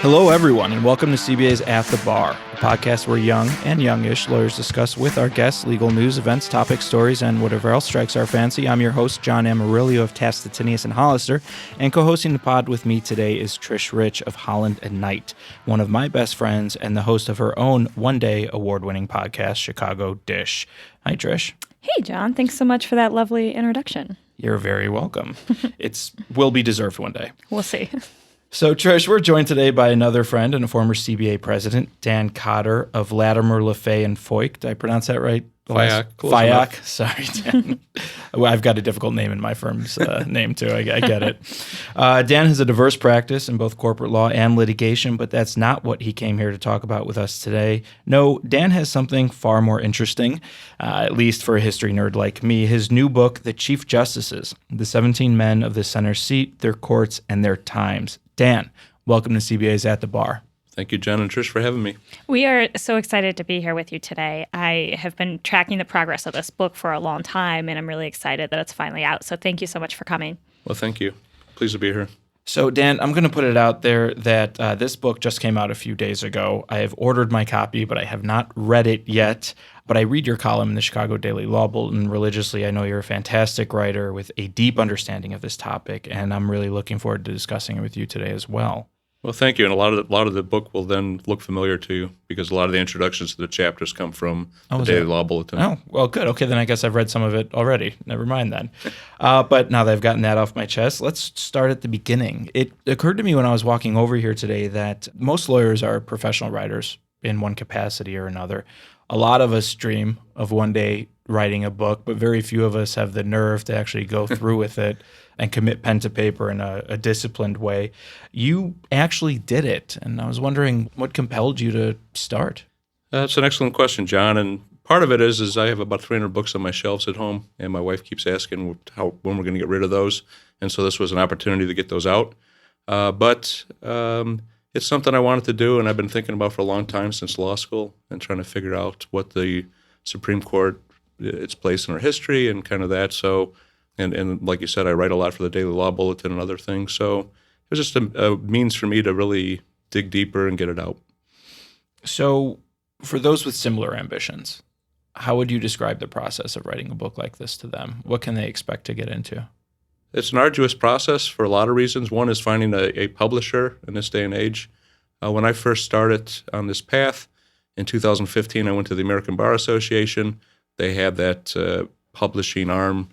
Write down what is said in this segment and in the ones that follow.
Hello, everyone, and welcome to CBA's At the Bar, a podcast where young and youngish lawyers discuss with our guests legal news, events, topics, stories, and whatever else strikes our fancy. I'm your host, John Amarillo of Taft, Stettinius & Hollister, and co-hosting the pod with me today is Trish Rich of Holland & Knight, one of my best friends and the host of her own one-day award-winning podcast, Chicago Dish. Hi, Trish. Hey, John. Thanks so much for that lovely introduction. You're very welcome. It will be deserved one day. We'll see. So, Trish, we're joined today by another friend and a former CBA president, Dan Cotter of Latimer, Lefay, and Foyk. Did I pronounce that right? Fayok. Sorry, Dan. Well, I've got a difficult name in my firm's name, too. I get it. Dan has a diverse practice in both corporate law and litigation, but that's not what he came here to talk about with us today. No, Dan has something far more interesting, at least for a history nerd like me. His new book, The Chief Justices, the 17 Men of the Center Seat, Their Courts, and Their Times. Dan, welcome to CBA's At the Bar. Thank you, Jen and Trish, for having me. We are so excited to be here with you today. I have been tracking the progress of this book for a long time, and I'm really excited that it's finally out. So thank you so much for coming. Well, thank you. Pleased to be here. So, Dan, I'm going to put it out there that this book just came out a few days ago. I have ordered my copy, but I have not read it yet. But I read your column in the Chicago Daily Law Bulletin religiously. I know you're a fantastic writer with a deep understanding of this topic, and I'm really looking forward to discussing it with you today as well. Well, thank you. And a lot of the book will then look familiar to you because a lot of the introductions to the chapters come from the Daily Law Bulletin. Oh, well, good. Okay, then I guess I've read some of it already. Never mind then. But now that I've gotten that off my chest, let's start at the beginning. It occurred to me when I was walking over here today that most lawyers are professional writers in one capacity or another. A lot of us dream of one day writing a book, but very few of us have the nerve to actually go through with it and commit pen to paper in a disciplined way. You actually did it, and I was wondering what compelled you to start? That's an excellent question, John. And part of it is I have about 300 books on my shelves at home, and my wife keeps asking when we're going to get rid of those. And so this was an opportunity to get those out. But it's something I wanted to do, and I've been thinking about for a long time since law school and trying to figure out what the Supreme Court, its place in our history and kind of that. So, and like you said, I write a lot for the Daily Law Bulletin and other things. So it was just a means for me to really dig deeper and get it out. So for those with similar ambitions, how would you describe the process of writing a book like this to them? What can they expect to get into? It's an arduous process for a lot of reasons. One is finding a publisher in this day and age. When I first started on this path in 2015, I went to the American Bar Association. They have that publishing arm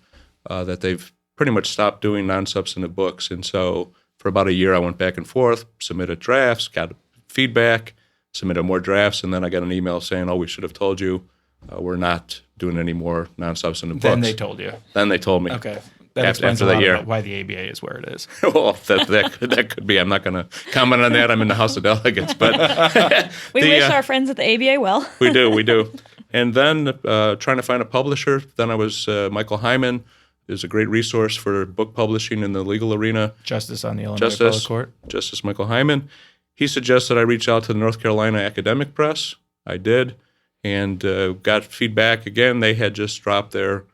that they've pretty much stopped doing non-substantive books. And so for about a year, I went back and forth, submitted drafts, got feedback, submitted more drafts, and then I got an email saying, we should have told you we're not doing any more non-substantive books. Then they told you. Then they told me. Okay. That explains a lot about why the ABA is where it is. Well, that could be. I'm not going to comment on that. I'm in the House of Delegates. But we wish our friends at the ABA well. We do. And then trying to find a publisher. Then I was Michael Hyman is a great resource for book publishing in the legal arena. Justice on the Illinois Appellate Court. Justice Michael Hyman. He suggested I reach out to the North Carolina Academic Press. I did, and got feedback. Again, they had just dropped their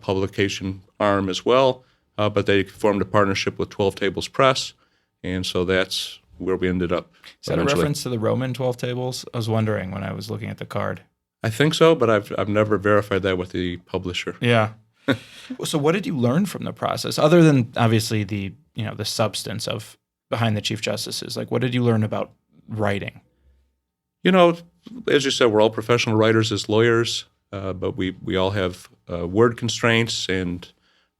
publication arm as well, but they formed a partnership with 12 Tables Press, and so that's where we ended up. Is that eventually a reference to the Roman 12 Tables? I was wondering when I was looking at the card. I think so, but I've never verified that with the publisher. Yeah. So what did you learn from the process, other than obviously the substance of behind the Chief Justices? Like, what did you learn about writing? As you said, we're all professional writers as lawyers, but we all have word constraints and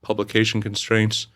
publication constraints.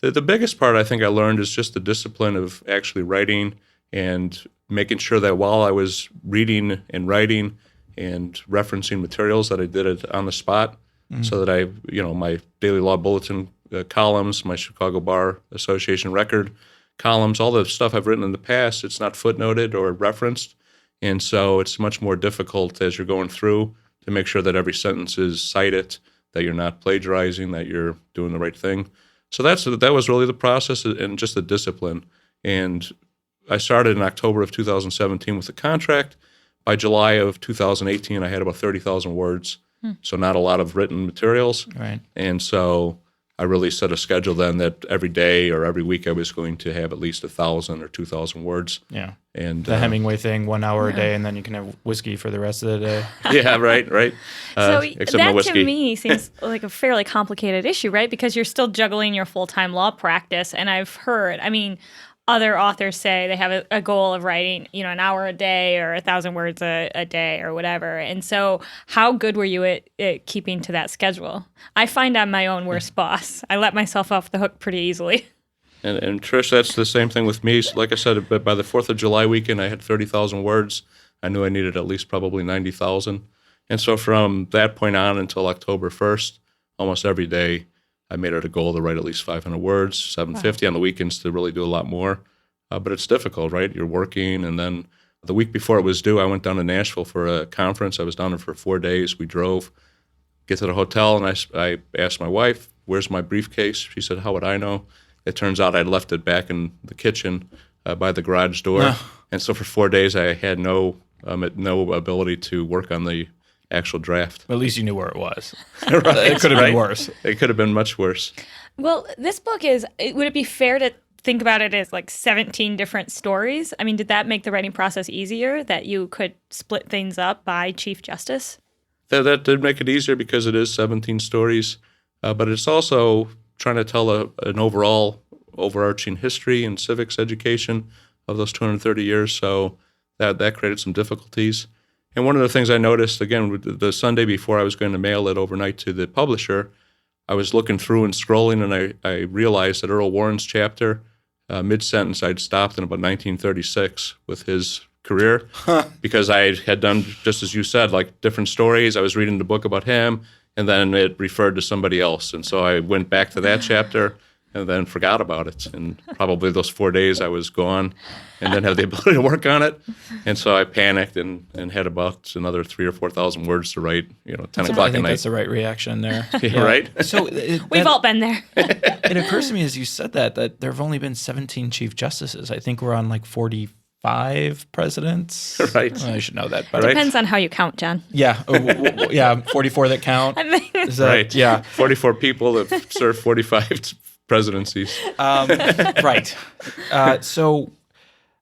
The biggest part I think I learned is just the discipline of actually writing and making sure that while I was reading and writing and referencing materials that I did it on the spot, so that my Daily Law Bulletin columns, my Chicago Bar Association record columns, all the stuff I've written in the past, it's not footnoted or referenced. And so it's much more difficult as you're going through to make sure that every sentence is cited, that you're not plagiarizing, that you're doing the right thing. So that was really the process and just the discipline. And I started in October of 2017 with the contract. By July of 2018, I had about 30,000 words, so not a lot of written materials. Right. And so I really set a schedule then that every day or every week I was going to have at least 1,000 or 2,000 words. Yeah. And the Hemingway thing, 1 hour a day, and then you can have whiskey for the rest of the day. Yeah, right. So except that no whiskey. to me seems like a fairly complicated issue, right? Because you're still juggling your full-time law practice. And I've heard, other authors say they have a goal of writing, an hour a day or 1,000 words a day or whatever. And so how good were you at keeping to that schedule? I find I'm my own worst boss. I let myself off the hook pretty easily. And Trish, that's the same thing with me. Like I said, by the 4th of July weekend, I had 30,000 words. I knew I needed at least probably 90,000. And so from that point on until October 1st, almost every day, I made it a goal to write at least 500 words, 750 on the weekends to really do a lot more. But it's difficult, right? You're working. And then the week before it was due, I went down to Nashville for a conference. I was down there for 4 days. We drove, get to the hotel, and I asked my wife, where's my briefcase? She said, how would I know? It turns out I'd left it back in the kitchen by the garage door. No. And so for 4 days, I had no ability to work on the actual draft. At least you knew where it was. Right. It could have been worse. It could have been much worse. Well, this book would it be fair to think about it as like 17 different stories? Did that make the writing process easier, that you could split things up by Chief Justice? That did make it easier because it is 17 stories, but it's also trying to tell an overarching history and civics education of those 230 years, so that created some difficulties. And one of the things I noticed, again, the Sunday before I was going to mail it overnight to the publisher, I was looking through and scrolling, and I realized that Earl Warren's chapter, mid-sentence, I'd stopped in about 1936 with his career because I had done, just as you said, like different stories. I was reading the book about him, and then it referred to somebody else. And so I went back to that chapter and then forgot about it. And probably those 4 days I was gone and didn't have the ability to work on it. And so I panicked and had about another 3,000 or 4,000 words to write, 10 o'clock at night. I think that's the right reaction there. Yeah. Right? So we've all been there. It occurs to me as you said that there have only been 17 Chief Justices. I think we're on like 45 presidents. Right. Well, I should know that. But depends on how you count, John. Yeah. 44 that count. Right. Yeah. 44 people that served 45 presidencies. Right. So,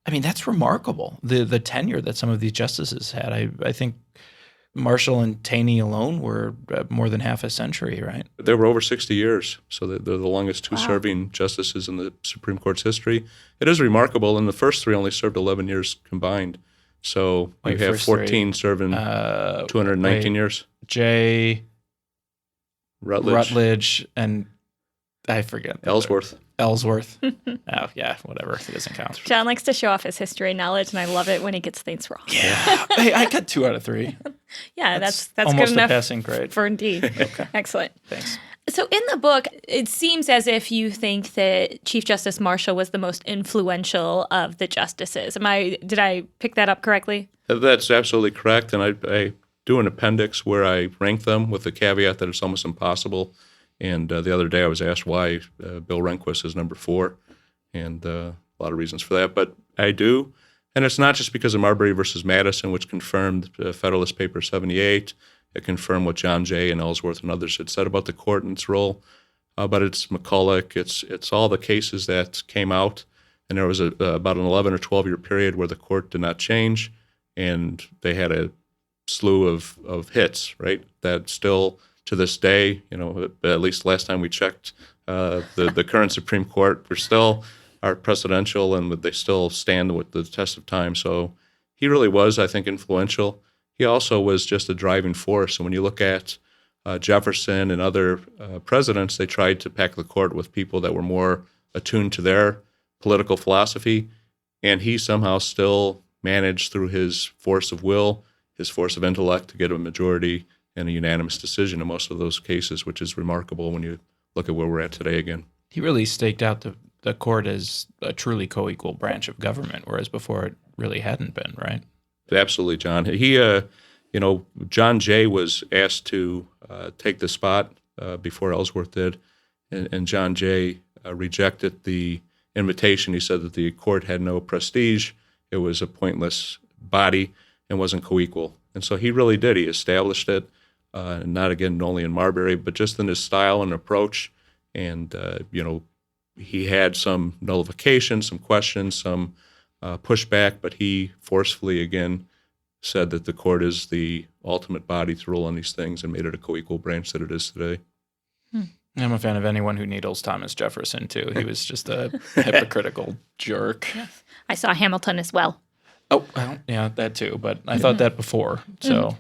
that's remarkable, the tenure that some of these justices had. I think Marshall and Taney alone were more than half a century, right? They were over 60 years, so they're the longest two serving justices in the Supreme Court's history. It is remarkable, and the first three only served 11 years combined. So you have 14 serving 219 years. Jay, Rutledge, and I forget. Ellsworth. Oh, yeah, whatever. It doesn't count. John likes to show off his history knowledge, and I love it when he gets things wrong. Yeah. Hey, I got 2 out of 3. Yeah, that's almost good enough a passing grade. for Indeed. Okay. Excellent. Thanks. So in the book, it seems as if you think that Chief Justice Marshall was the most influential of the justices. Did I pick that up correctly? That's absolutely correct, and I do an appendix where I rank them with the caveat that it's almost impossible. And the other day I was asked why Bill Rehnquist is number 4, and a lot of reasons for that. But I do, and it's not just because of Marbury versus Madison, which confirmed Federalist Paper 78. It confirmed what John Jay and Ellsworth and others had said about the court and its role. But it's McCulloch, it's all the cases that came out, and there was about an 11 or 12-year period where the court did not change, and they had a slew of hits, right, that still to this day, at least last time we checked, the current Supreme Court are precedential, and they still stand with the test of time. So he really was, I think, influential. He also was just a driving force. And when you look at Jefferson and other presidents, they tried to pack the court with people that were more attuned to their political philosophy, and he somehow still managed through his force of will, his force of intellect, to get a majority and a unanimous decision in most of those cases, which is remarkable when you look at where we're at today again. He really staked out the court as a truly co-equal branch of government, whereas before it really hadn't been, right? Absolutely, John. He, John Jay was asked to take the spot before Ellsworth did, and John Jay rejected the invitation. He said that the court had no prestige, it was a pointless body, and wasn't co-equal. And so he really did. He established it. Not again only in Marbury, but just in his style and approach. And, he had some nullification, some questions, some pushback, but he forcefully, again, said that the court is the ultimate body to rule on these things and made it a co-equal branch that it is today. I'm a fan of anyone who needles Thomas Jefferson, too. He was just a hypocritical jerk. Yes. I saw Hamilton as well. Oh, well, yeah, that too. But I thought that before. So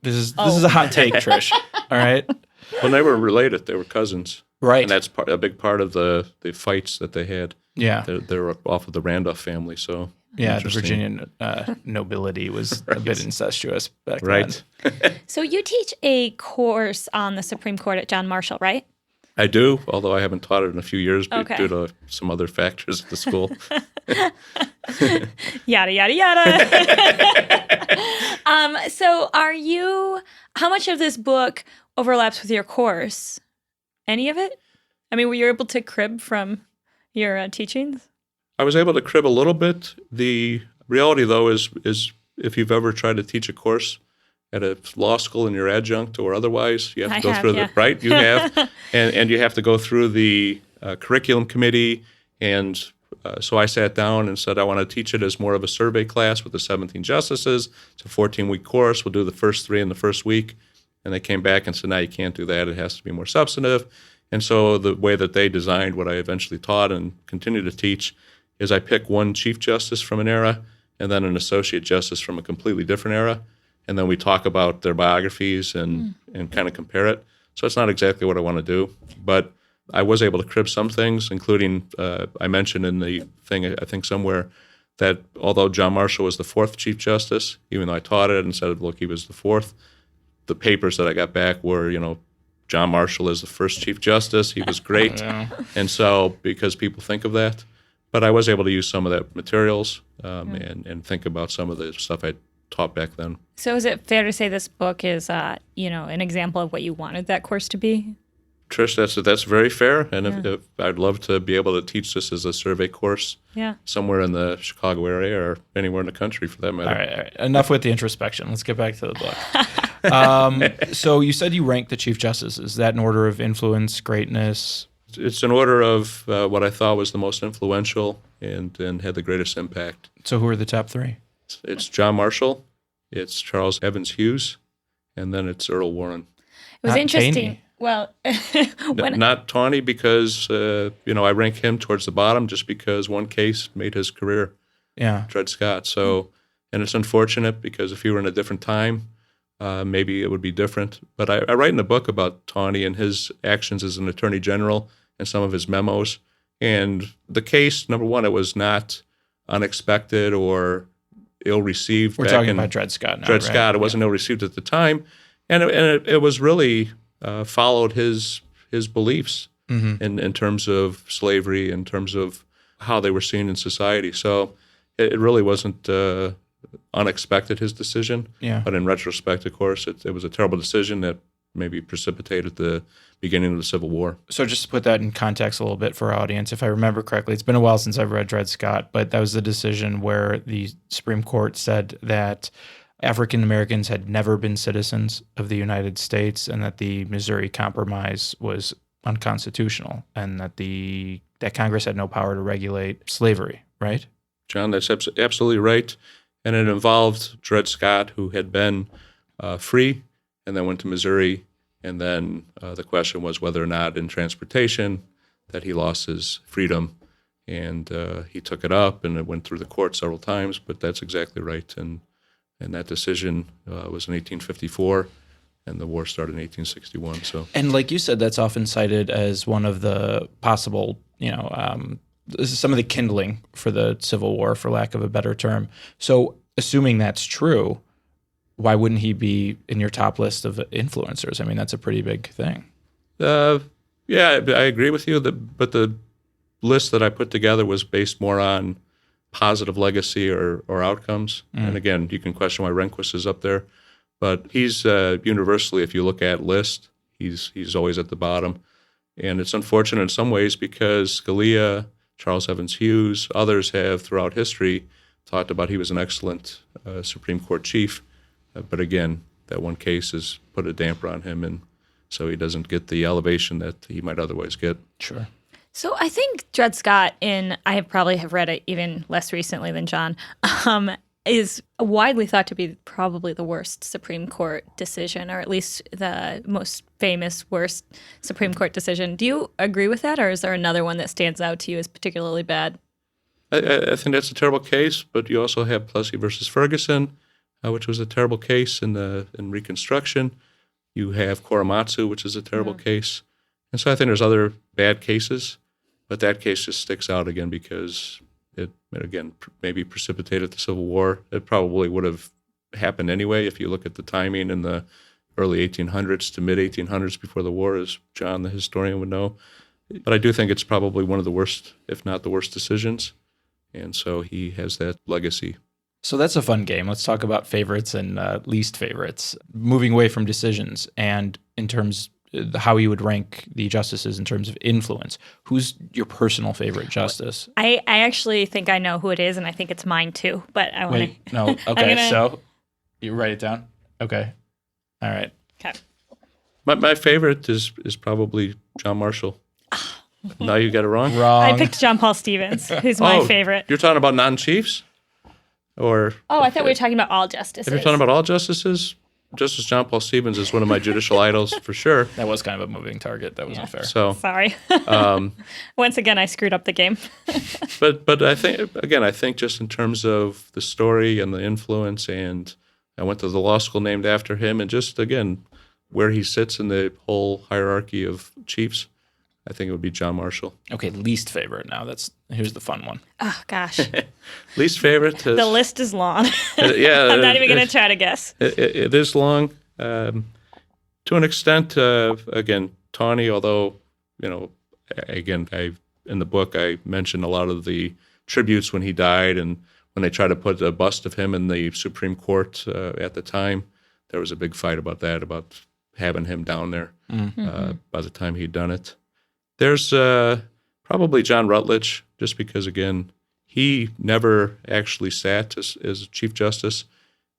this is a hot take, Trish. All right. When they were related, they were cousins. Right. And that's a big part of the fights that they had. Yeah. They were off of the Randolph family, so... Yeah, the Virginian nobility was a bit incestuous back then. Right. So you teach a course on the Supreme Court at John Marshall, right? I do, although I haven't taught it in a few years Okay. due to some other factors at the school. Yada, yada, yada. So how much of this book overlaps with your course? Any of it? I mean, were you able to crib from your teachings? I was able to crib a little bit. The reality, though, is if you've ever tried to teach a course at a law school and you're adjunct or otherwise, you have to go through the right. You have, and you have to go through the curriculum committee. And so I sat down and said I want to teach it as more of a survey class with the 17 justices. It's a 14-week course. We'll do the first 3 in the first week. And they came back and said, no, you can't do that. It has to be more substantive. And so the way that they designed what I eventually taught and continue to teach is I pick one Chief Justice from an era and then an Associate Justice from a completely different era. And then we talk about their biographies and kind of compare it. So it's not exactly what I want to do. But I was able to crib some things, including I mentioned in the thing, I think somewhere, that although John Marshall was the 4th Chief Justice, even though I taught it and said, look, he was the 4th, the papers that I got back were, John Marshall is the 1st Chief Justice. He was great. Yeah. And so because people think of that. But I was able to use some of that materials and think about some of the stuff I taught back then. So is it fair to say this book is, an example of what you wanted that course to be? Trish, that's very fair. And if I'd love to be able to teach this as a survey course somewhere in the Chicago area or anywhere in the country for that matter. All right. Enough with the introspection. Let's get back to the book. So you said you ranked the Chief Justices. Is that in order of influence, greatness? It's in order of what I thought was the most influential and had the greatest impact. So who are the top 3? It's John Marshall, it's Charles Evans Hughes, and then it's Earl Warren. It was interesting. Taney. Well, not Taney because, I rank him towards the bottom just because one case made his career. Yeah. Dred Scott. So, and it's unfortunate because if he were in a different time, maybe it would be different. But I write in the book about Taney and his actions as an attorney general and some of his memos. And the case, number one, it was not unexpected or ill-received. We're talking about Dred Scott now, Dred Scott. It wasn't ill-received at the time. And it was really followed his beliefs in terms of slavery, in terms of how they were seen in society. So it really wasn't unexpected, his decision. Yeah. But in retrospect, of course, it was a terrible decision that maybe precipitated the beginning of the Civil War. So just to put that in context a little bit for our audience, if I remember correctly, it's been a while since I've read Dred Scott, but that was the decision where the Supreme Court said that African Americans had never been citizens of the United States and that the Missouri Compromise was unconstitutional and that Congress had no power to regulate slavery, right? John, that's absolutely right. And it involved Dred Scott, who had been free and then went to Missouri. And then the question was whether or not in transportation that he lost his freedom. And he took it up, and it went through the court several times. But that's exactly right. And that decision was in 1854, and the war started in 1861. So, and like you said, that's often cited as one of the possible, some of the kindling for the Civil War, for lack of a better term. So, assuming that's true, why wouldn't he be in your top list of influencers? I mean, that's a pretty big thing. Yeah, I agree with you. But the list that I put together was based more on positive legacy or outcomes. And again, you can question why Rehnquist is up there, but he's universally, if you look at list, he's always at the bottom. And it's unfortunate in some ways because Scalia, Charles Evans Hughes, others have throughout history talked about he was an excellent Supreme Court chief. But again, that one case has put a damper on him in so he doesn't get the elevation that he might otherwise get. Sure. So I think Dred Scott, I probably have read it even less recently than John, is widely thought to be probably the worst Supreme Court decision, or at least the most famous worst Supreme Court decision. Do you agree with that, or is there another one that stands out to you as particularly bad? I think that's a terrible case, but you also have Plessy versus Ferguson, which was a terrible case in Reconstruction. You have Korematsu, which is a terrible case. And so I think there's other bad cases, but that case just sticks out again because it, again, maybe precipitated the Civil War. It probably would have happened anyway if you look at the timing in the early 1800s to mid-1800s before the war, as John, the historian, would know. But I do think it's probably one of the worst, if not the worst, decisions. And so he has that legacy. So that's a fun game. Let's talk about favorites and least favorites, moving away from decisions and in terms how you would rank the justices in terms of influence. Who's your personal favorite justice? I actually think I know who it is, and I think it's mine too. But I want to. Wait, no. Okay, so you write it down. Okay, all right. Okay. My favorite is probably John Marshall. Now you got it wrong. Wrong. I picked John Paul Stevens, who's my favorite. You're talking about non-chiefs, or? Oh, I thought we were talking about all justices. If you're talking about all justices, Justice John Paul Stevens is one of my judicial idols for sure. That was kind of a moving target. That wasn't fair. So sorry. Once again, I screwed up the game. but I think just in terms of the story and the influence, and I went to the law school named after him, and just again where he sits in the whole hierarchy of chiefs, I think it would be John Marshall. Okay, least favorite now. Here's the fun one. Oh, gosh. Least favorite. The list is long. Yeah. I'm not even going to try to guess. It is long. To an extent, again, Taney, although, again, in the book, I mentioned a lot of the tributes when he died, and when they tried to put a bust of him in the Supreme Court at the time, there was a big fight about that, about having him down there by the time he'd done it. There's probably John Rutledge, just because, again, he never actually sat as Chief Justice.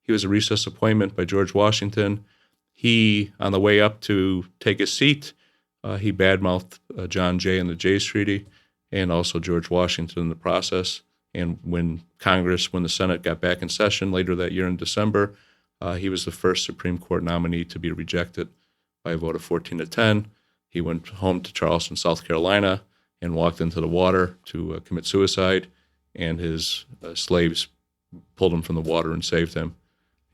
He was a recess appointment by George Washington. He, on the way up to take his seat, he badmouthed John Jay and the Jay's Treaty, and also George Washington in the process. And when the Senate got back in session later that year in December, he was the first Supreme Court nominee to be rejected by a vote of 14-10. He went home to Charleston, South Carolina, and walked into the water to commit suicide, and his slaves pulled him from the water and saved him.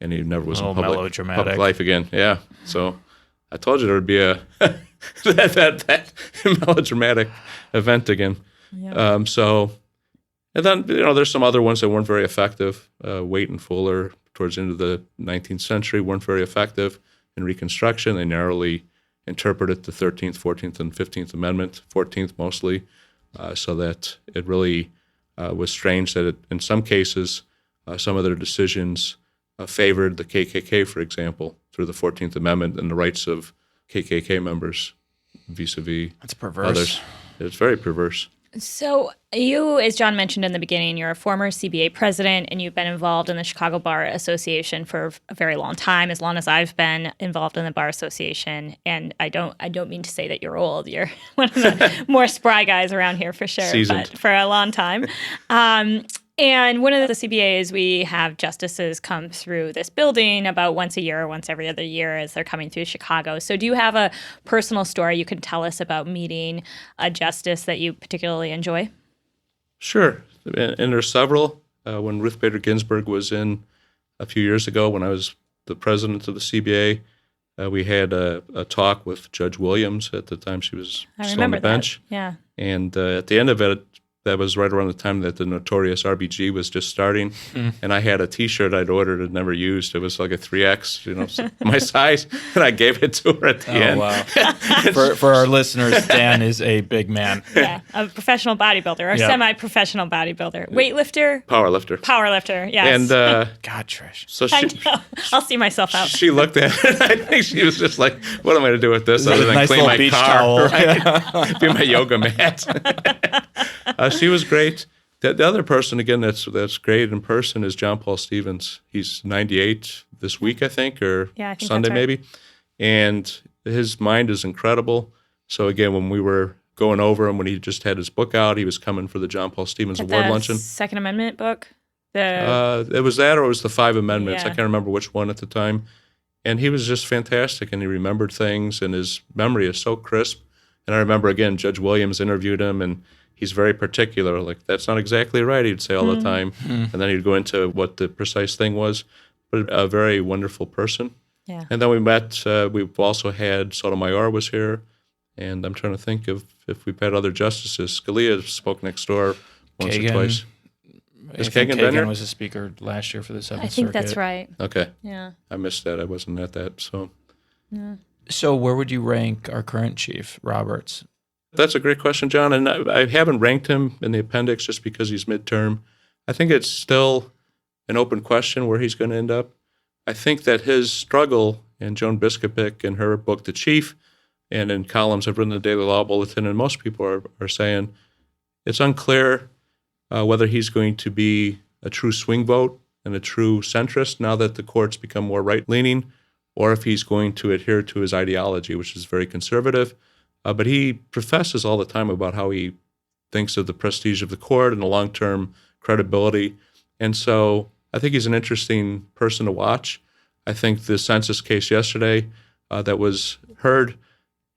And he never was in public life again. Yeah. So I told you there would be a that melodramatic event again. Yeah. And then there's some other ones that weren't very effective. Waite and Fuller, towards the end of the 19th century, weren't very effective in Reconstruction. They narrowly interpreted the 13th, 14th, and 15th Amendment, 14th mostly, so that it really was strange that in some cases, some of their decisions favored the KKK, for example, through the 14th Amendment and the rights of KKK members vis-a-vis That's perverse. Others. It's very perverse. So you, as John mentioned in the beginning, you're a former CBA president, and you've been involved in the Chicago Bar Association for a very long time, as long as I've been involved in the Bar Association. And I don't mean to say that you're old. You're one of the more spry guys around here for sure, Seasoned. But for a long time. And one of the CBAs, we have justices come through this building about once a year or once every other year as they're coming through Chicago. So do you have a personal story you can tell us about meeting a justice that you particularly enjoy? Sure. And there's several. When Ruth Bader Ginsburg was in a few years ago, when I was the president of the CBA, we had a talk with Judge Williams at the time she was still on the bench. That. Yeah. And at the end of it, that was right around the time that the notorious RBG was just starting. And I had a T-shirt I'd ordered and never used. It was like a 3X, my size, and I gave it to her at the end. Wow. for our listeners, Dan is a big man. Yeah, a professional bodybuilder or semi-professional bodybuilder. Weightlifter? Powerlifter, yes. And, God, Trish. So I'll see myself out. She looked at it, and I think she was just like, what am I going to do with this other than nice clean my beach car? Towel. Right? Be my yoga mat. She was great. The other person, again, that's great in person is John Paul Stevens. He's 98 this week, I think, or I think Sunday that's right. maybe. And his mind is incredible. So again, when we were going over him, when he just had his book out, he was coming for the John Paul Stevens Award luncheon. Second Amendment book? It was that, or it was the Five Amendments. Yeah. I can't remember which one at the time. And he was just fantastic, and he remembered things, and his memory is so crisp. And I remember, again, Judge Williams interviewed him, and he's very particular. Like, that's not exactly right, he'd say all the time. And then he'd go into what the precise thing was. But a very wonderful person. Yeah. And then we met, we've also had Sotomayor was here, and I'm trying to think of if we've had other justices. Scalia spoke next door once or twice. Is Kagan been here? Was a speaker last year for the Seventh Circuit. I think that's right. Okay. Yeah. I missed that. I wasn't at that. So. Yeah. So where would you rank our current chief, Roberts? That's a great question, John. And I haven't ranked him in the appendix just because he's midterm. I think it's still an open question where he's going to end up. I think that his struggle, and Joan Biskupic in her book, The Chief, and in columns I've written in the Daily Law Bulletin, and most people are saying it's unclear whether he's going to be a true swing vote and a true centrist now that the court's become more right-leaning, or if he's going to adhere to his ideology, which is very conservative. But he professes all the time about how he thinks of the prestige of the court and the long-term credibility. And so I think he's an interesting person to watch. I think the census case yesterday that was heard,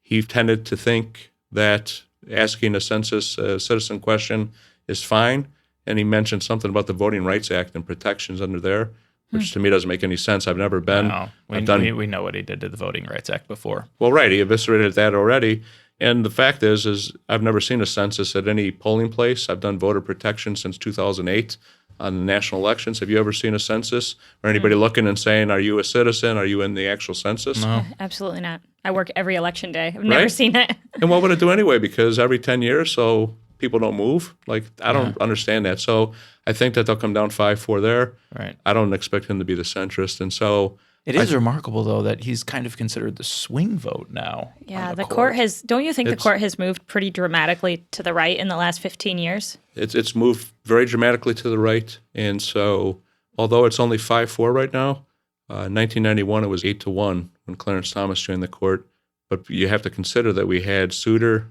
he tended to think that asking a citizen question is fine. And he mentioned something about the Voting Rights Act and protections under there, which to me doesn't make any sense. I've never been. No, we know what he did to the Voting Rights Act before. Well, right. He eviscerated that already. And the fact is I've never seen a census at any polling place. I've done voter protection since 2008 on the national elections. Have you ever seen a census or anybody looking and saying, are you a citizen? Are you in the actual census? No. Absolutely not. I work every election day. I've never seen it. And what would it do anyway? Because every 10 years, so people don't move. Like, I don't understand that. So I think that they'll come down 5-4 there. Right. I don't expect him to be the centrist. And so it is remarkable, though, that he's kind of considered the swing vote now. Yeah, the court has, don't you think the court has moved pretty dramatically to the right in the last 15 years? It's moved very dramatically to the right. And so although it's only 5-4 right now, 1991 it was 8-1 when Clarence Thomas joined the court. But you have to consider that we had Souter,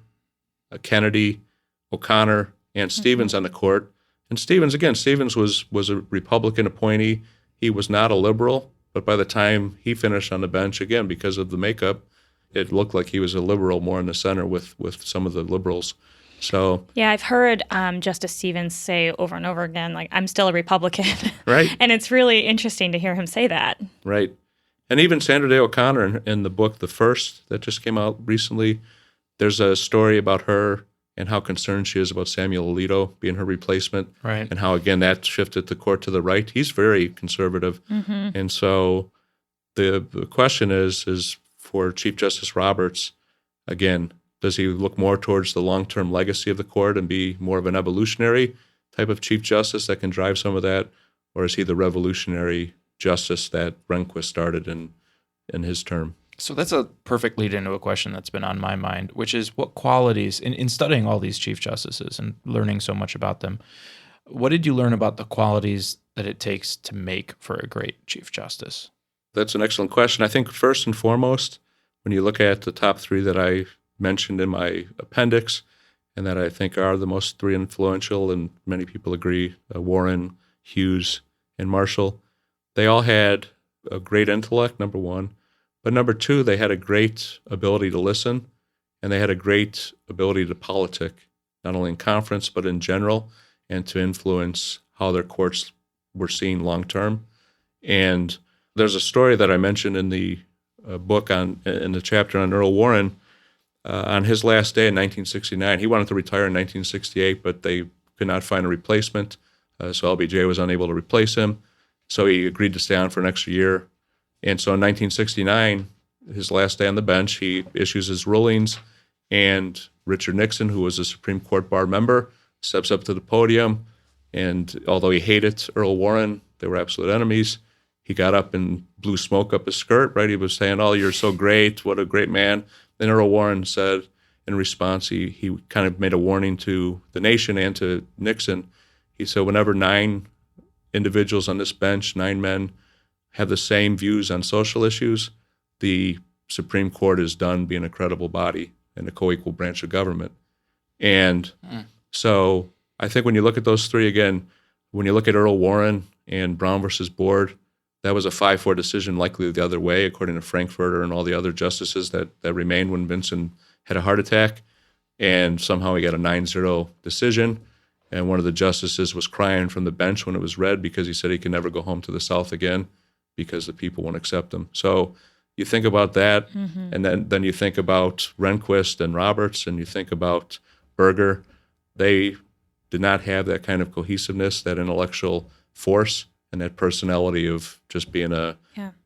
Kennedy, O'Connor, and Stevens on the court. And Stevens was a Republican appointee. He was not a liberal, but by the time he finished on the bench, again, because of the makeup, it looked like he was a liberal more in the center with some of the liberals. So yeah, I've heard Justice Stevens say over and over again, like, I'm still a Republican. Right. And it's really interesting to hear him say that. Right. And even Sandra Day O'Connor in the book, The First, that just came out recently, there's a story about her and how concerned she is about Samuel Alito being her replacement. Right. And how, again, that shifted the court to the right. He's very conservative. Mm-hmm. And so the question is for Chief Justice Roberts, again, does he look more towards the long-term legacy of the court and be more of an evolutionary type of Chief Justice that can drive some of that? Or is he the revolutionary justice that Rehnquist started in his term? So that's a perfect lead into a question that's been on my mind, which is what qualities, in studying all these Chief Justices and learning so much about them, what did you learn about the qualities that it takes to make for a great Chief Justice? That's an excellent question. I think first and foremost, when you look at the top three that I mentioned in my appendix and that I think are the most three influential, and many people agree, Warren, Hughes, and Marshall, they all had a great intellect, number one. But number two, they had a great ability to listen, and they had a great ability to politic, not only in conference, but in general, and to influence how their courts were seen long term. And there's a story that I mentioned in the book in the chapter on Earl Warren. On his last day in 1969, he wanted to retire in 1968, but they could not find a replacement, so LBJ was unable to replace him. So he agreed to stay on for an extra year. And so in 1969, his last day on the bench, he issues his rulings, and Richard Nixon, who was a Supreme Court bar member, steps up to the podium. And although he hated Earl Warren, they were absolute enemies, he got up and blew smoke up his skirt, right? He was saying, oh, you're so great, what a great man. Then Earl Warren said, in response, he kind of made a warning to the nation and to Nixon. He said, whenever 9 individuals on this bench, 9 men, have the same views on social issues, the Supreme Court is done being a credible body and a co-equal branch of government. And so I think when you look at those three, again, when you look at Earl Warren and Brown versus Board, that was a 5-4 decision, likely the other way, according to Frankfurter and all the other justices that remained when Vinson had a heart attack. And somehow he got a 9-0 decision. And one of the justices was crying from the bench when it was read because he said he could never go home to the South again because the people won't accept him. So you think about that, and then you think about Rehnquist and Roberts, and you think about Berger. They did not have that kind of cohesiveness, that intellectual force, and that personality of just being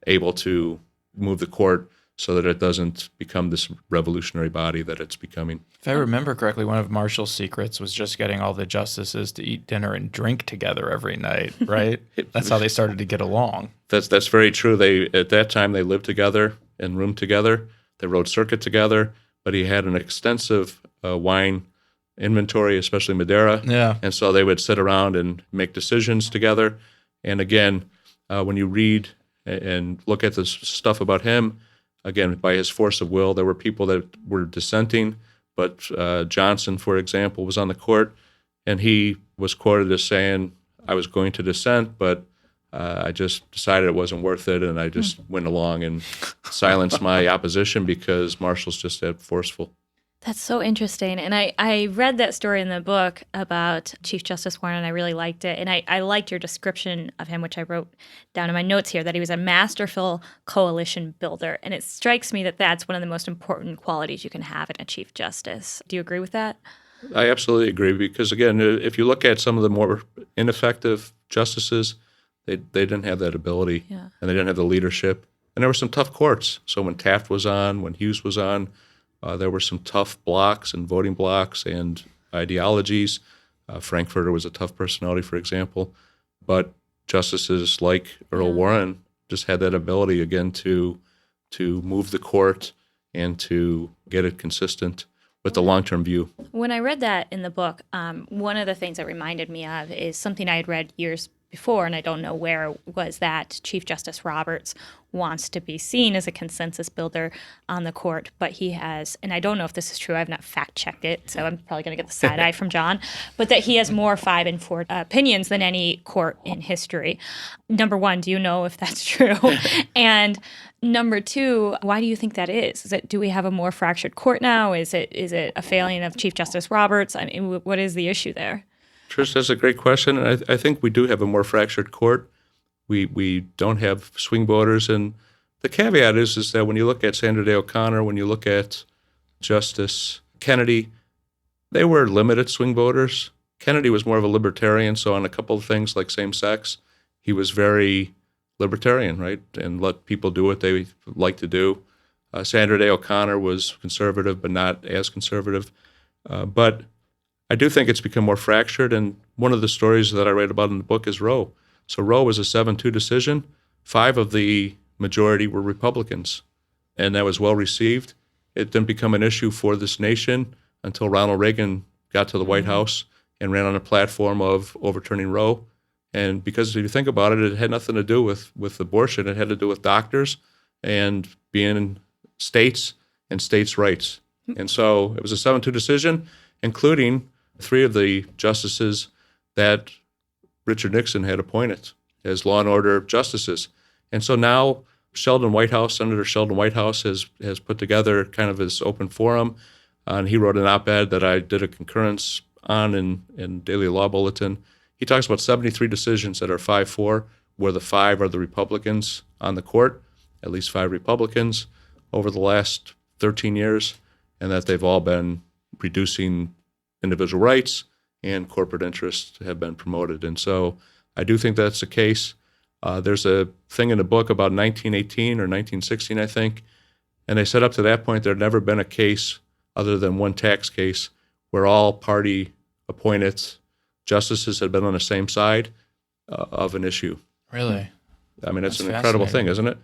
able to move the court so that it doesn't become this revolutionary body that it's becoming. If I remember correctly, one of Marshall's secrets was just getting all the justices to eat dinner and drink together every night, right? That's how they started to get along. That's very true. At that time, they lived together and roomed together. They rode circuit together, but he had an extensive wine inventory, especially Madeira. Yeah. And so they would sit around and make decisions together. And again, when you read and look at the stuff about him, again, by his force of will, there were people that were dissenting, but Johnson, for example, was on the court, and he was quoted as saying, I was going to dissent, but I just decided it wasn't worth it, and I just went along and silenced my opposition because Marshall's just that forceful. That's so interesting. And I read that story in the book about Chief Justice Warren, and I really liked it. And I liked your description of him, which I wrote down in my notes here, that he was a masterful coalition builder. And it strikes me that that's one of the most important qualities you can have in a Chief Justice. Do you agree with that? I absolutely agree because, again, if you look at some of the more ineffective justices, they didn't have that ability, and they didn't have the leadership. And there were some tough courts. So when Taft was on, when Hughes was on, there were some tough blocks and voting blocks and ideologies. Frankfurter was a tough personality, for example. But justices like Earl Warren just had that ability, again, to move the court and to get it consistent with the long-term view. When I read that in the book, one of the things that reminded me of is something I had read years before, and I don't know where, was that Chief Justice Roberts wants to be seen as a consensus builder on the court, but he has, and I don't know if this is true, I've not fact-checked it, so I'm probably going to get the side eye from John, but that he has more 5 and 4 opinions than any court in history. Number one, do you know if that's true? And number 2, why do you think that is? Do we have a more fractured court now? Is it a failing of Chief Justice Roberts? I mean, what is the issue there? Trish, that's a great question. And I think we do have a more fractured court. We don't have swing voters. And the caveat is that when you look at Sandra Day O'Connor, when you look at Justice Kennedy, they were limited swing voters. Kennedy was more of a libertarian, so on a couple of things like same-sex, he was very libertarian, right, and let people do what they like to do. Sandra Day O'Connor was conservative, but not as conservative. But I do think it's become more fractured, and one of the stories that I write about in the book is Roe. So Roe was a 7-2 decision. 5 of the majority were Republicans, and that was well received. It didn't become an issue for this nation until Ronald Reagan got to the White House and ran on a platform of overturning Roe. And because if you think about it, it had nothing to do with abortion. It had to do with doctors and being states and states' rights. And so it was a 7-2 decision, including 3 of the justices that Richard Nixon had appointed as law and order justices. And so now Senator Sheldon Whitehouse has put together kind of this open forum, and he wrote an op-ed that I did a concurrence on in Daily Law Bulletin. He talks about 73 decisions that are 5-4, where the 5 are the Republicans on the court, at least 5 Republicans over the last 13 years, and that they've all been reducing individual rights and corporate interests have been promoted. And so I do think that's the case. There's a thing in the book about 1918 or 1916, I think, and they said up to that point there had never been a case other than one tax case where all party appointed justices had been on the same side of an issue. Really? I mean, that's an incredible thing, isn't it?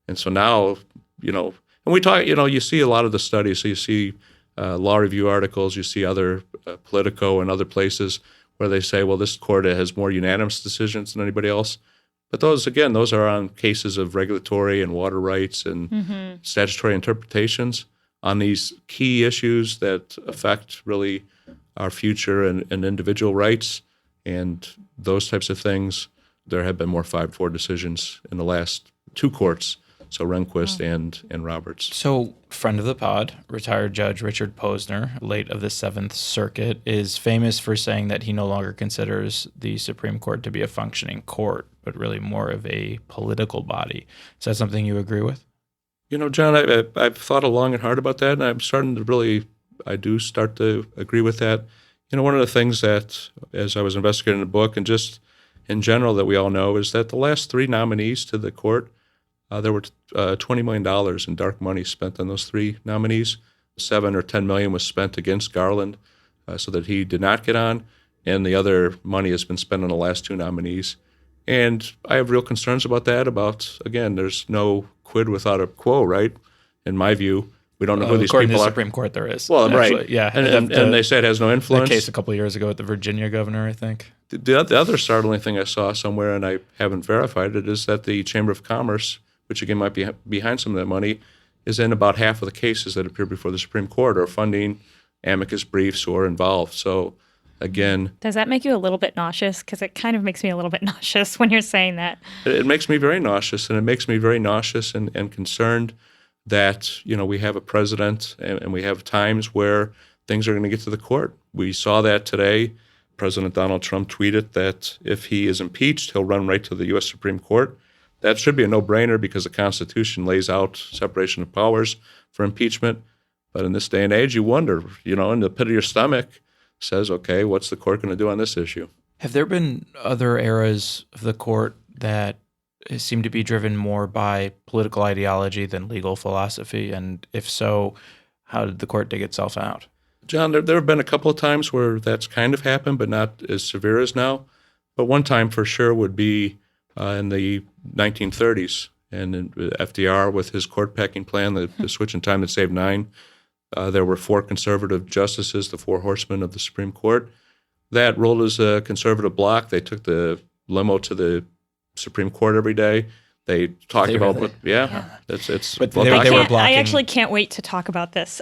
And so now, and we talk, you see a lot of the studies. So you see law review articles, you see other Politico and other places where they say, well, this court has more unanimous decisions than anybody else. But those are on cases of regulatory and water rights and statutory interpretations on these key issues that affect really our future and individual rights and those types of things. There have been more 5-4 decisions in the last 2 courts, so Rehnquist and Roberts. So, friend of the pod, retired Judge Richard Posner, late of the 7th Circuit, is famous for saying that he no longer considers the Supreme Court to be a functioning court, but really more of a political body. Is that something you agree with? John, I've thought long and hard about that, and I'm starting to I do start to agree with that. One of the things that, as I was investigating the book and just in general that we all know, is that the last 3 nominees to the court, there were $20 million in dark money spent on those 3 nominees. $7 or $10 million was spent against Garland so that he did not get on, and the other money has been spent on the last 2 nominees. And I have real concerns about that, again, there's no quid without a quo, right? In my view, we don't know who these people are. According to the Supreme Court, there is. Well, actually, right. Yeah. And they say it has no influence. The case a couple of years ago with the Virginia governor, I think. The other startling thing I saw somewhere, and I haven't verified it, is that the Chamber of Commerce, which again might be behind some of that money, is in about half of the cases that appear before the Supreme Court or funding amicus briefs or involved. So, again... Does that make you a little bit nauseous? Because it kind of makes me a little bit nauseous when you're saying that. It makes me very nauseous, and it makes me very nauseous and concerned that, we have a president and we have times where things are going to get to the court. We saw that today. President Donald Trump tweeted that if he is impeached, he'll run right to the U.S. Supreme Court. That should be a no-brainer because the Constitution lays out separation of powers for impeachment. But in this day and age, you wonder, in the pit of your stomach says, okay, what's the court going to do on this issue? Have there been other eras of the court that seem to be driven more by political ideology than legal philosophy? And if so, how did the court dig itself out? John, there have been a couple of times where that's kind of happened, but not as severe as now. But one time for sure would be in the 1930s, and FDR with his court packing plan, the switch in time that saved 9. There were 4 conservative justices, the Four Horsemen of the Supreme Court. That rolled as a conservative bloc. They took the limo to the Supreme Court every day. They talked about what, it's. But they were blocking. I actually can't wait to talk about this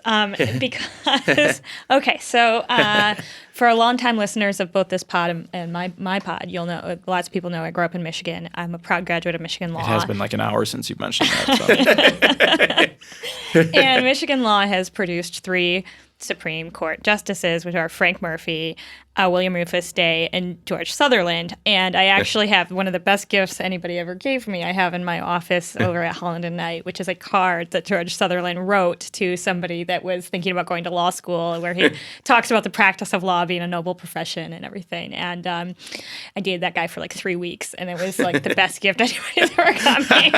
because okay, so for longtime listeners of both this pod and my pod, you'll know lots of people know I grew up in Michigan. I'm a proud graduate of Michigan law. It has been like an hour since you've mentioned that. So. And Michigan law has produced 3 Supreme Court justices, which are Frank Murphy, William Rufus Day, and George Sutherland. And I actually have one of the best gifts anybody ever gave me. I have in my office over at Holland and Knight, which is a card that George Sutherland wrote to somebody that was thinking about going to law school, where he talks about the practice of law being a noble profession and everything. And I dated that guy for like 3 weeks, and it was like the best gift anybody's ever got me.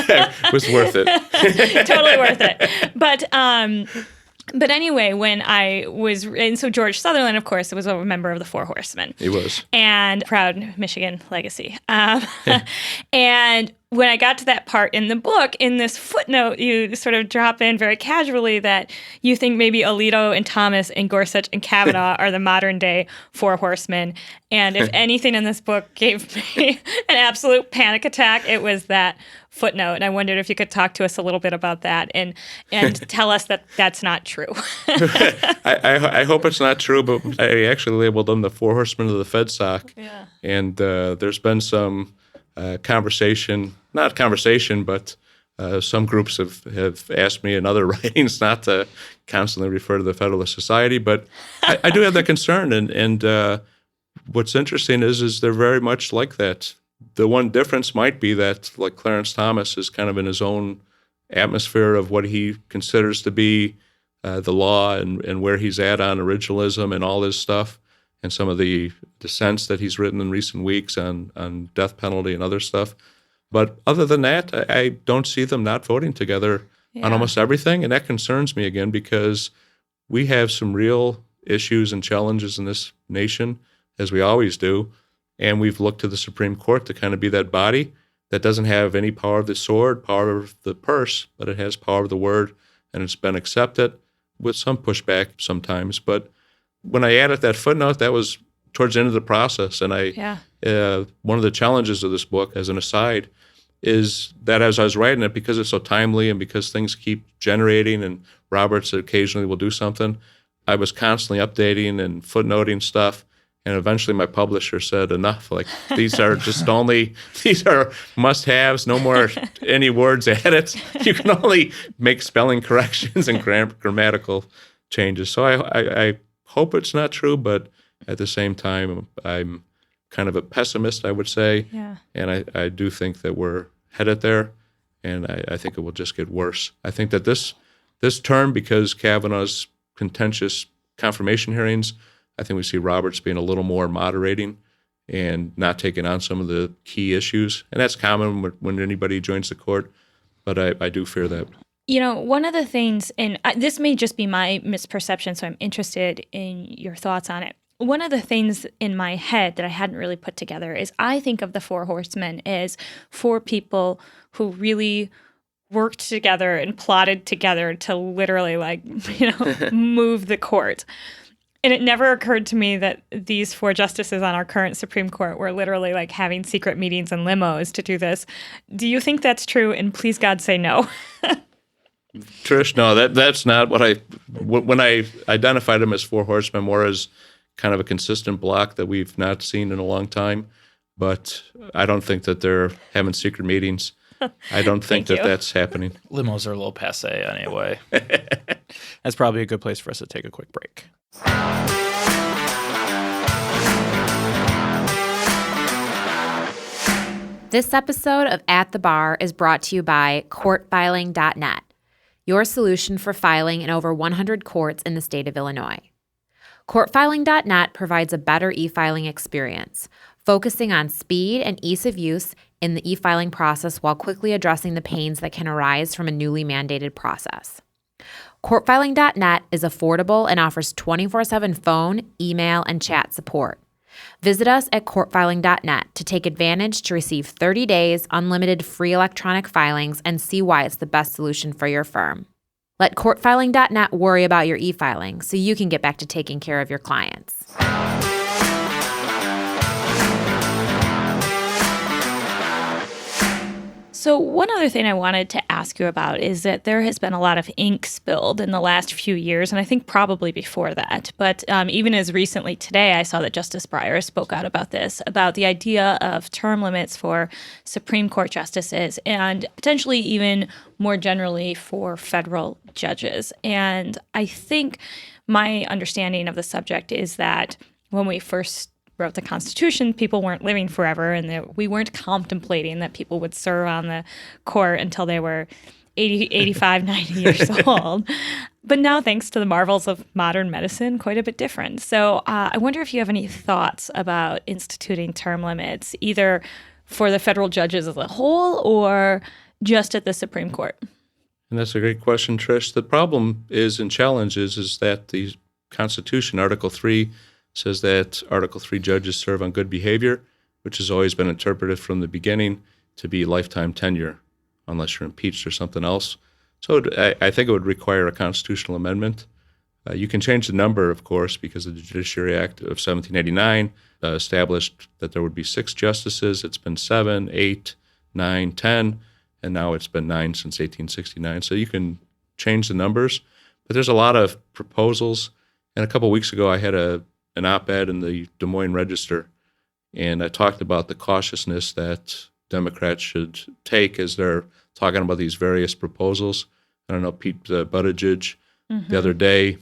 It was worth it. Totally worth it. But anyway, when I was, and so George Sutherland, of course, was a member of the Four Horsemen. He was. And proud Michigan legacy. And when I got to that part in the book, in this footnote, you sort of drop in very casually that you think maybe Alito and Thomas and Gorsuch and Kavanaugh are the modern day Four Horsemen. And if anything in this book gave me an absolute panic attack, it was that footnote. And I wondered if you could talk to us a little bit about that and tell us that that's not true. I hope it's not true, but I actually labeled them the Four Horsemen of the FedSoc. Yeah. And there's been some conversation, not conversation, but some groups have asked me in other writings not to constantly refer to the Federalist Society, but I do have that concern. And what's interesting is they're very much like that. The one difference might be that, like, Clarence Thomas is kind of in his own atmosphere of what he considers to be the law and where he's at on originalism and all this stuff, and some of the dissents that he's written in recent weeks on death penalty and other stuff. But other than that, I don't see them not voting together on almost everything, and that concerns me again because we have some real issues and challenges in this nation, as we always do, and we've looked to the Supreme Court to kind of be that body that doesn't have any power of the sword, power of the purse, but it has power of the word, and it's been accepted with some pushback sometimes. But when I added that footnote, that was towards the end of the process. And one of the challenges of this book, as an aside, is that as I was writing it, because it's so timely and because things keep generating and Roberts occasionally will do something, I was constantly updating and footnoting stuff. And eventually my publisher said, enough, like these are must-haves, no more any words added. You can only make spelling corrections and grammatical changes. So I hope it's not true, but at the same time, I'm kind of a pessimist, I would say. Yeah. And I do think that we're headed there, and I think it will just get worse. I think that this term, because Kavanaugh's contentious confirmation hearings, I think we see Roberts being a little more moderating and not taking on some of the key issues. And that's common when anybody joins the court, but I do fear that. One of the things, and this may just be my misperception, so I'm interested in your thoughts on it. One of the things in my head that I hadn't really put together is I think of the Four Horsemen as four people who really worked together and plotted together to literally move the court. And it never occurred to me that these four justices on our current Supreme Court were literally like having secret meetings and limos to do this. Do you think that's true? And please God say no. Trish, no, that's not when I identified them as Four Horsemen, more as kind of a consistent block that we've not seen in a long time. But I don't think that they're having secret meetings. I don't think that's happening. Limos are a little passe anyway. That's probably a good place for us to take a quick break. This episode of At the Bar is brought to you by courtfiling.net, your solution for filing in over 100 courts in the state of Illinois. Courtfiling.net provides a better e-filing experience, focusing on speed and ease of use in the e-filing process while quickly addressing the pains that can arise from a newly mandated process. Courtfiling.net is affordable and offers 24/7 phone, email, and chat support. Visit us at courtfiling.net to take advantage to receive 30 days unlimited free electronic filings and see why it's the best solution for your firm. Let courtfiling.net worry about your e-filing so you can get back to taking care of your clients. So one other thing I wanted to ask you about is that there has been a lot of ink spilled in the last few years, and I think probably before that. But even as recently today, I saw that Justice Breyer spoke out about this, about the idea of term limits for Supreme Court justices and potentially even more generally for federal judges. And I think my understanding of the subject is that when we first wrote the Constitution, people weren't living forever, and that we weren't contemplating that people would serve on the court until they were 80, 85, 90 years old. But now, thanks to the marvels of modern medicine, quite a bit different. So I wonder if you have any thoughts about instituting term limits, either for the federal judges as a whole or just at the Supreme Court. And that's a great question, Trish. The problem is and challenge is that the Constitution, Article 3, says that Article 3 judges serve on good behavior, which has always been interpreted from the beginning to be lifetime tenure, unless you're impeached or something else. So I think it would require a constitutional amendment. You can change the number, of course, because the Judiciary Act of 1789 established that there would be 6 justices. It's been 7, 8, 9, 10, and now it's been 9 since 1869. So you can change the numbers, but there's a lot of proposals. And a couple of weeks ago, I had an op-ed in the Des Moines Register, and I talked about the cautiousness that Democrats should take as they're talking about these various proposals. I don't know, Pete Buttigieg the other day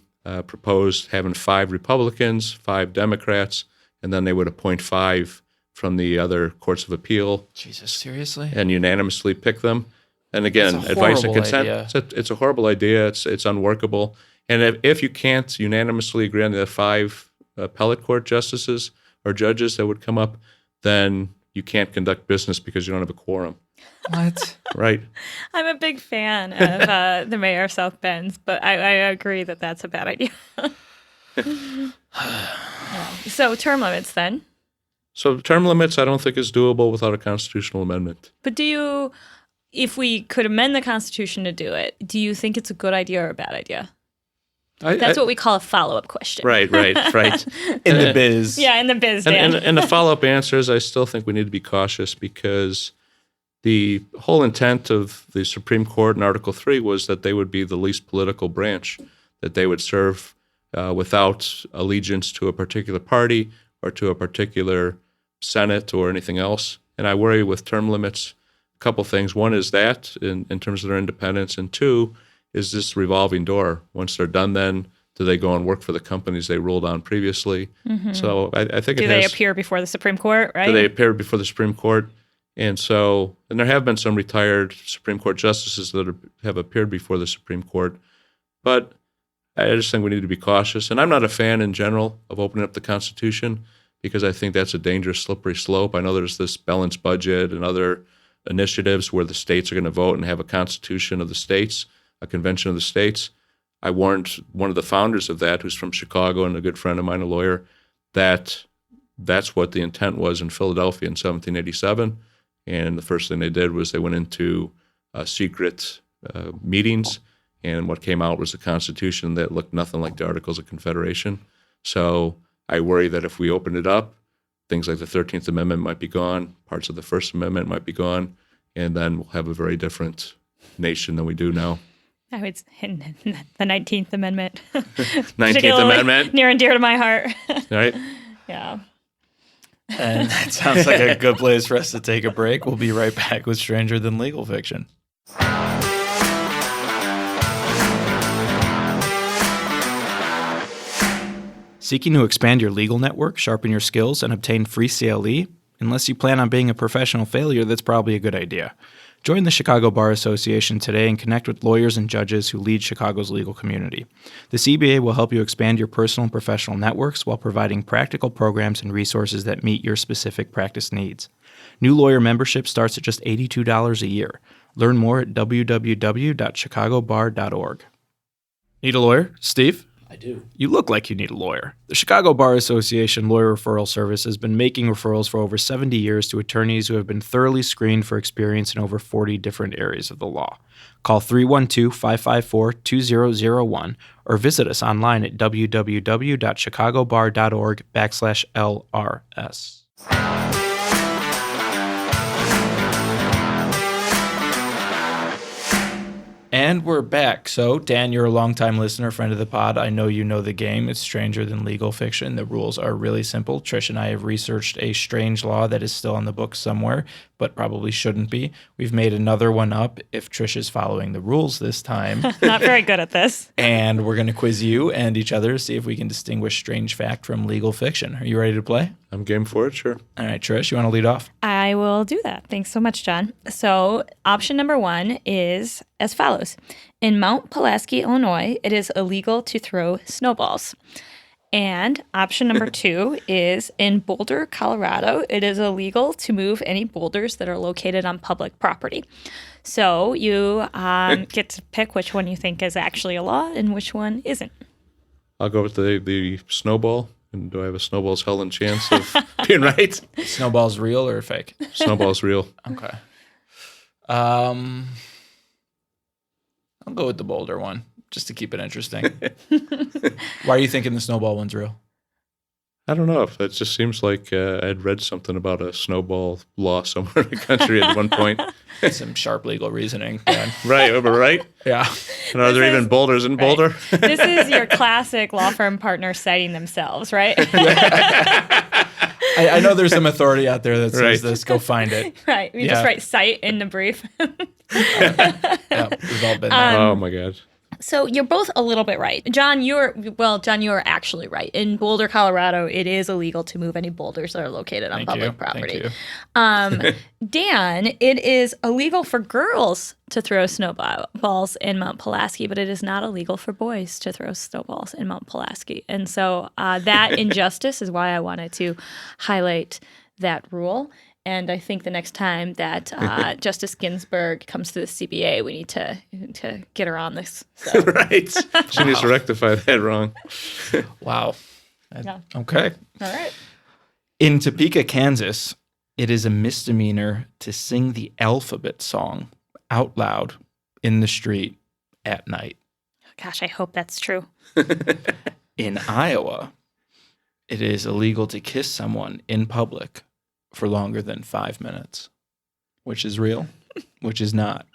proposed having 5 Republicans, 5 Democrats, and then they would appoint 5 from the other courts of appeal. Jesus, seriously? And unanimously pick them. And again, advice and consent. It's a horrible idea. It's unworkable. And if you can't unanimously agree on the 5 appellate court justices or judges that would come up, then you can't conduct business because you don't have a quorum. What? Right. I'm a big fan of the mayor of South Bend, but I agree that that's a bad idea. So term limits then? So term limits I don't think is doable without a constitutional amendment. But if we could amend the Constitution to do it, do you think it's a good idea or a bad idea? That's what we call a follow-up question. Right. In the biz. Yeah, in the biz, Dan. And the follow-up answer is I still think we need to be cautious because the whole intent of the Supreme Court in Article 3 was that they would be the least political branch, that they would serve without allegiance to a particular party or to a particular Senate or anything else. And I worry with term limits, a couple things. One is that in terms of their independence, and two is this revolving door. Once they're done, then do they go and work for the companies they ruled on previously? Mm-hmm. So I think do they appear before the Supreme Court, right? Do they appear before the Supreme Court? And there have been some retired Supreme Court justices that have appeared before the Supreme Court. But I just think we need to be cautious. And I'm not a fan in general of opening up the Constitution because I think that's a dangerous, slippery slope. I know there's this balanced budget and other initiatives where the states are going to vote and have a Constitution of the states, a convention of the states. I warned one of the founders of that, who's from Chicago and a good friend of mine, a lawyer, that that's what the intent was in Philadelphia in 1787. And the first thing they did was they went into secret meetings, and what came out was a Constitution that looked nothing like the Articles of Confederation. So I worry that if we open it up, things like the 13th Amendment might be gone, parts of the First Amendment might be gone, and then we'll have a very different nation than we do now. Oh, it's in the 19th Amendment. 19th Amendment. Near and dear to my heart. Right? Yeah. And that sounds like a good place for us to take a break. We'll be right back with Stranger Than Legal Fiction. Seeking to expand your legal network, sharpen your skills, and obtain free CLE? Unless you plan on being a professional failure, that's probably a good idea. Join the Chicago Bar Association today and connect with lawyers and judges who lead Chicago's legal community. The CBA will help you expand your personal and professional networks while providing practical programs and resources that meet your specific practice needs. New lawyer membership starts at just $82 a year. Learn more at www.chicagobar.org. Need a lawyer? Steve? I do. You look like you need a lawyer. The Chicago Bar Association Lawyer Referral Service has been making referrals for over 70 years to attorneys who have been thoroughly screened for experience in over 40 different areas of the law. Call 312-554-2001 or visit us online at www.chicagobar.org/LRS. And we're back. So, Dan, you're a longtime listener, friend of the pod. I know you know the game. It's Stranger Than Legal Fiction. The rules are really simple. Trish and I have researched a strange law that is still on the books somewhere, but probably shouldn't be. We've made another one up if Trish is following the rules this time. Not very good at this. And we're going to quiz you and each other to see if we can distinguish strange fact from legal fiction. Are you ready to play? I'm game for it, sure. All right, Trish, you want to lead off? I will do that. Thanks so much, John. So option number 1 is as follows. In Mount Pulaski, Illinois, it is illegal to throw snowballs. And option number 2 is in Boulder, Colorado, it is illegal to move any boulders that are located on public property. So you get to pick which one you think is actually a law and which one isn't. I'll go with the snowball. And do I have a snowball's hell and chance of being right? Snowball's real or fake? Snowball's real. Okay. I'll go with the Boulder one, just to keep it interesting. Why are you thinking the snowball one's real? I don't know. It just seems like I'd read something about a snowball law somewhere in the country at one point. Some sharp legal reasoning. Dan. Right? Yeah. And are there even boulders in Boulder? This is your classic law firm partner citing themselves, right? I know there's some authority out there that says this. Go find it. Right. You just write cite in the brief. Yeah, we've all been there. Oh, my God. So you're both a little bit right. John, you are actually right. In Boulder, Colorado, it is illegal to move any boulders that are located on public property. Dan, it is illegal for girls to throw snowballs in Mount Pulaski, but it is not illegal for boys to throw snowballs in Mount Pulaski. And so that injustice is why I wanted to highlight that rule. And I think the next time that Justice Ginsburg comes to the CBA, we need to get her on this. So. Right. She needs to rectify that wrong. Wow. Yeah. Okay. All right. In Topeka, Kansas, it is a misdemeanor to sing the alphabet song out loud in the street at night. Gosh, I hope that's true. In Iowa, it is illegal to kiss someone in public for longer than 5 minutes. Which is real, which is not.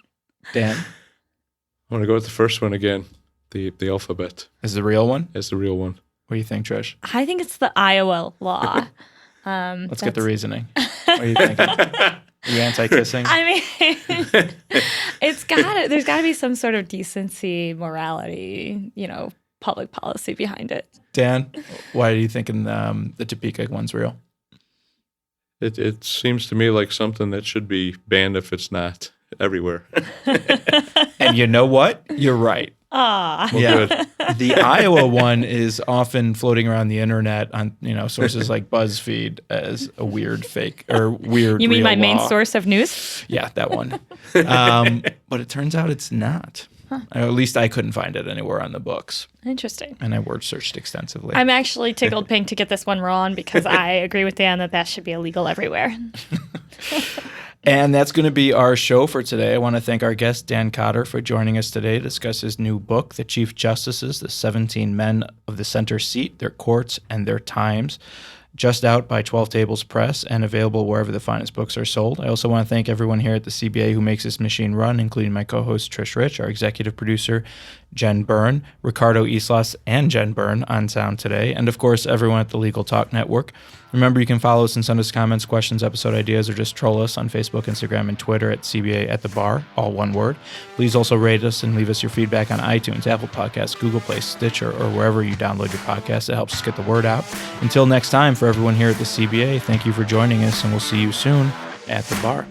Dan? I want to go with the first one again. The alphabet Is the real one? is the real one. What do you think, Trish? I think it's the Iowa law. Let's get the reasoning. What are you thinking? Are you anti-kissing? I mean, there's got to be some sort of decency, morality, public policy behind it. Dan, why are you thinking the Topeka one's real? It seems to me like something that should be banned if it's not everywhere. And you know what? You're right. Ah, Well, Yeah. good. The Iowa one is often floating around the internet on sources like BuzzFeed as a weird fake or weird. you mean real my main law. source of news? Yeah, that one. But it turns out it's not. Or at least I couldn't find it anywhere on the books, Interesting. and I word searched extensively. I'm actually tickled pink to get this one wrong because I agree with Dan that should be illegal everywhere. And that's going to be our show for today. I want to thank our guest, Dan Cotter, for joining us today to discuss his new book, The Chief Justices, the 17 Men of the Center Seat, Their Courts, and Their Times. Just out by 12 Tables Press and available wherever the finest books are sold. I also want to thank everyone here at the CBA who makes this machine run, including my co-host Trish Rich, our executive producer Jen Byrne, Ricardo Islas, and Jen Byrne on sound today, and of course everyone at the Legal Talk Network. Remember, you can follow us and send us comments, questions, episode ideas, or just troll us on Facebook, Instagram, and Twitter at CBA at the Bar, all one word. Please also rate us and leave us your feedback on iTunes, Apple Podcasts, Google Play, Stitcher, or wherever you download your podcasts. It helps us get the word out. Until next time, for everyone here at the CBA, thank you for joining us, and we'll see you soon at the bar.